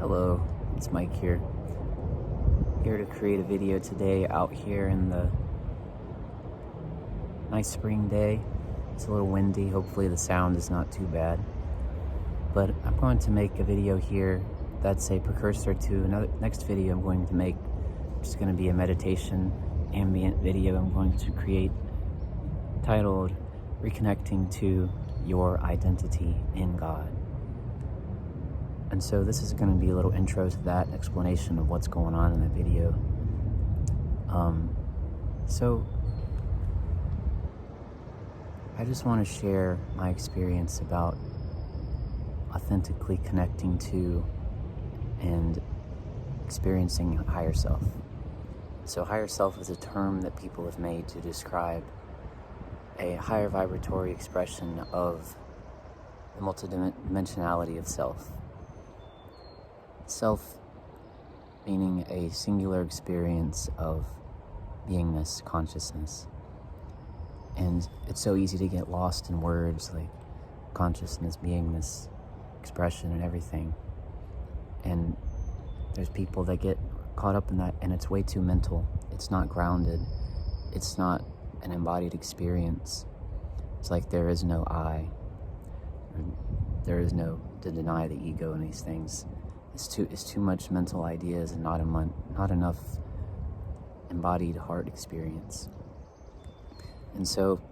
Hello, it's Mike here. Here to create a video today out here in the nice spring day. It's a little windy, hopefully the sound is not too bad. But I'm going to make a video here that's a precursor to another next video I'm going to make, which is going to be a meditation ambient video I'm going to create titled Reconnecting to Your Identity in God. And so this is going to be a little intro to that, explanation of what's going on in the video. So I just want to share my experience about authentically connecting to and experiencing higher self. So higher self is a term that people have made to describe a higher vibratory expression of the multidimensionality of self. Self meaning a singular experience of beingness, consciousness. And it's so easy to get lost in words like consciousness, beingness, expression, and everything. And there's people that get caught up in that, and it's way too mental. It's not grounded. It's not an embodied experience. It's like there is no I. There is no to deny the ego in these things. It's too much mental ideas and not enough embodied heart experience. And so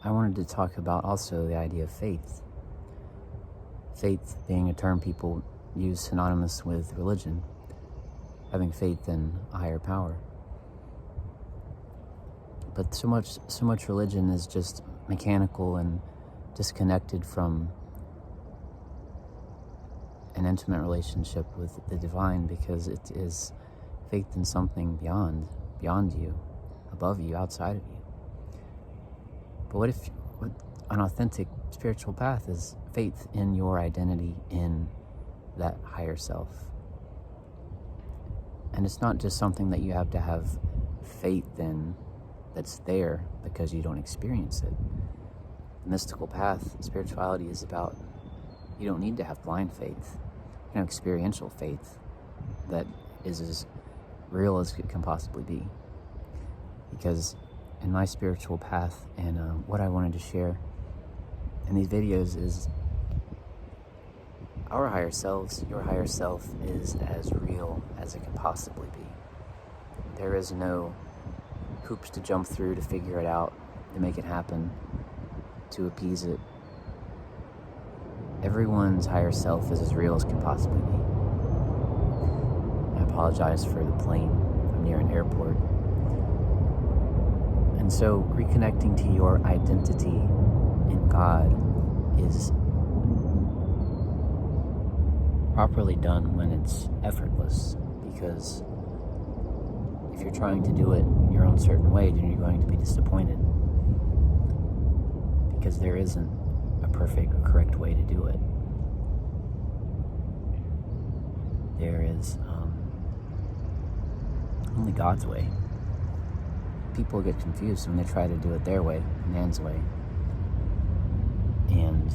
I wanted to talk about also the idea of faith. Faith being a term people use synonymous with religion, having faith in a higher power. But so much religion is just mechanical and disconnected from an intimate relationship with the divine, because it is faith in something beyond you, above you, outside of you. But what if an authentic spiritual path is faith in your identity in that higher self? And it's not just something that you have to have faith in that's there because you don't experience it. The mystical path, spirituality, is about, you don't need to have blind faith, experiential faith that is as real as it can possibly be. Because in my spiritual path and what I wanted to share in these videos is our higher selves, your higher self, is as real as it can possibly be. There is no hoops to jump through to figure it out, to make it happen, to appease it. Everyone's higher self is as real as can possibly be. I apologize for the plane. I'm near an airport. And so reconnecting to your identity in God is properly done when it's effortless, because if you're trying to do it your own certain way, then you're going to be disappointed, because there isn't a perfect or correct way to do it. There is only God's way. People get confused when they try to do it their way, man's way, and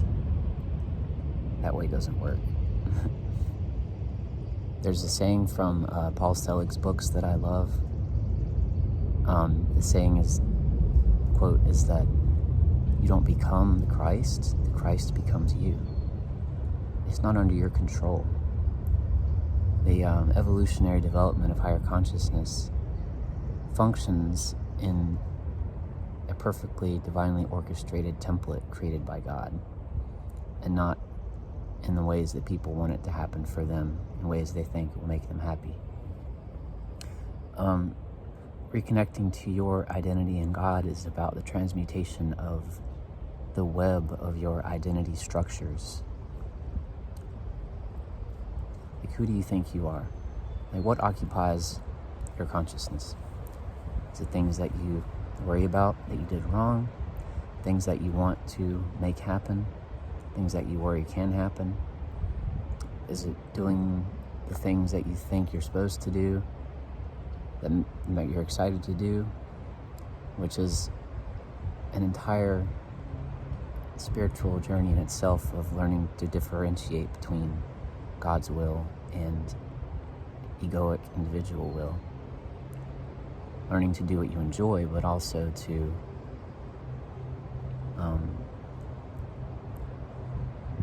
that way doesn't work. There's a saying from Paul Selig's books that I love. The saying is, quote, is that you don't become the Christ becomes you. It's not under your control. The evolutionary development of higher consciousness functions in a perfectly divinely orchestrated template created by God, and not in the ways that people want it to happen for them, in ways they think will make them happy. Reconnecting to your identity in God is about the transmutation of the web of your identity structures. Like, who do you think you are? Like, what occupies your consciousness? Is it things that you worry about that you did wrong? Things that you want to make happen? Things that you worry can happen? Is it doing the things that you think you're supposed to do, that you're excited to do, which is an entire spiritual journey in itself of learning to differentiate between God's will and egoic individual will. Learning to do what you enjoy, but also to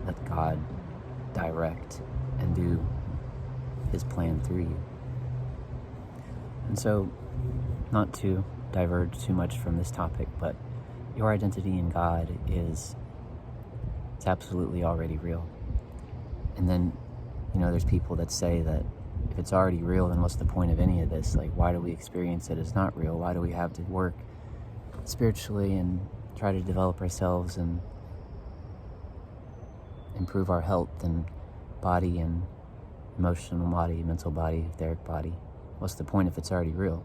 let God direct and do His plan through you. And so, not to diverge too much from this topic, but your identity in God it's absolutely already real. And then, there's people that say that if it's already real, then what's the point of any of this? Like, why do we experience it as not real? Why do we have to work spiritually and try to develop ourselves and improve our health and body and emotional body, mental body, etheric body? What's the point if it's already real?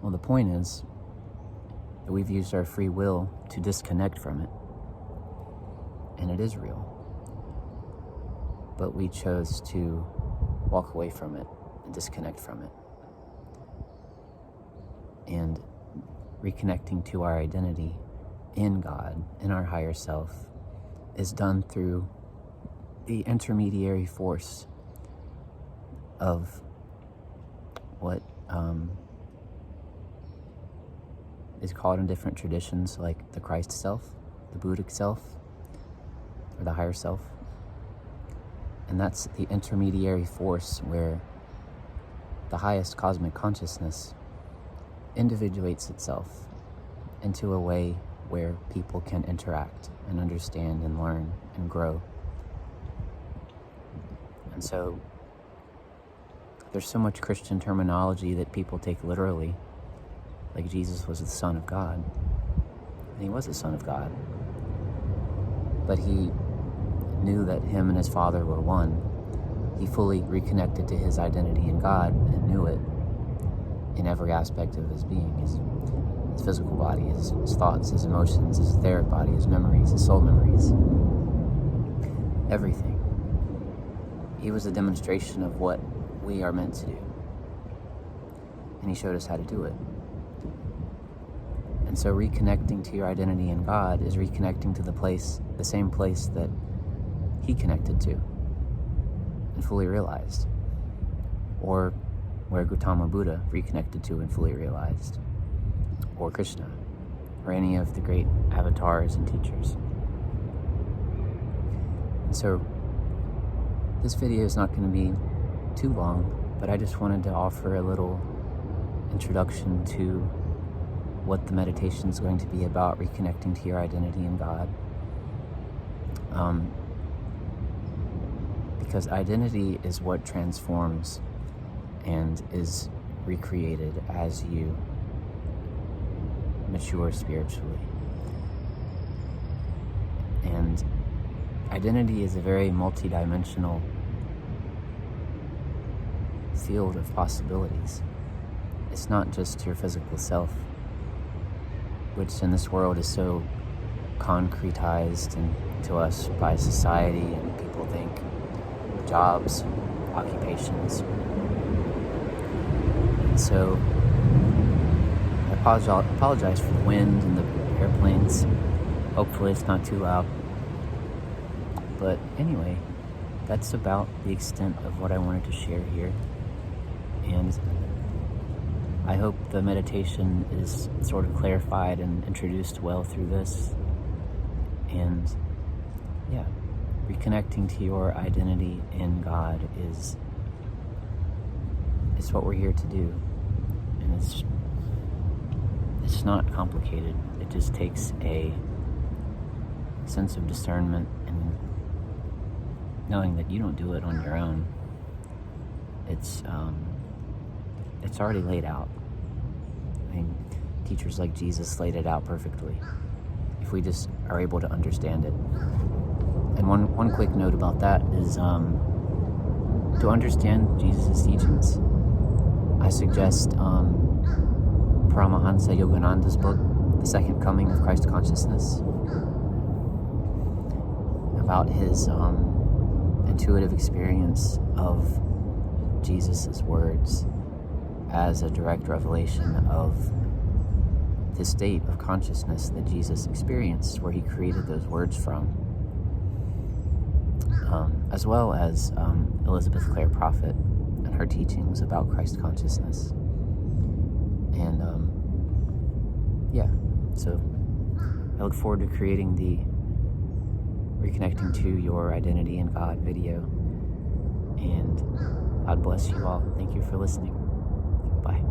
Well, the point is that we've used our free will to disconnect from it. And it is real. But we chose to walk away from it and disconnect from it. And reconnecting to our identity in God, in our higher self, is done through the intermediary force of what is called in different traditions, like the Christ self, the Buddhic self, or the higher self. And that's the intermediary force where the highest cosmic consciousness individuates itself into a way where people can interact and understand and learn and grow. And so there's so much Christian terminology that people take literally, like Jesus was the Son of God. And He was the Son of God. But He knew that Him and His Father were one. He fully reconnected to His identity in God and knew it in every aspect of His being, His physical body, His thoughts, His emotions, His etheric body, His memories, His soul memories, everything. He was a demonstration of what we are meant to do. And He showed us how to do it. And so reconnecting to your identity in God is reconnecting to the same place that He connected to and fully realized, or where Gautama Buddha reconnected to and fully realized, or Krishna, or any of the great avatars and teachers. And so this video is not going to be too long, but I just wanted to offer a little introduction to what the meditation is going to be about, reconnecting to your identity in God. Because identity is what transforms and is recreated as you mature spiritually. And identity is a very multidimensional field of possibilities. It's not just your physical self, which in this world is so concretized to us by society, and people think jobs, occupations. And so I apologize for the wind and the airplanes. Hopefully it's not too loud. But anyway, that's about the extent of what I wanted to share here. And I hope the meditation is sort of clarified and introduced well through this. And yeah, reconnecting to your identity in God is what we're here to do. And it's not complicated. It just takes a sense of discernment and knowing that you don't do it on your own. It's already laid out. I mean, teachers like Jesus laid it out perfectly, if we just are able to understand it. And one quick note about that is to understand Jesus' teachings, I suggest Paramahansa Yogananda's book, The Second Coming of Christ Consciousness, about his intuitive experience of Jesus' words as a direct revelation of this state of consciousness that Jesus experienced, where he created those words from, as well as Elizabeth Clare Prophet and her teachings about Christ consciousness. And yeah, so I look forward to creating the Reconnecting to Your Identity in God video. And God bless you all. Thank you for listening. Bye.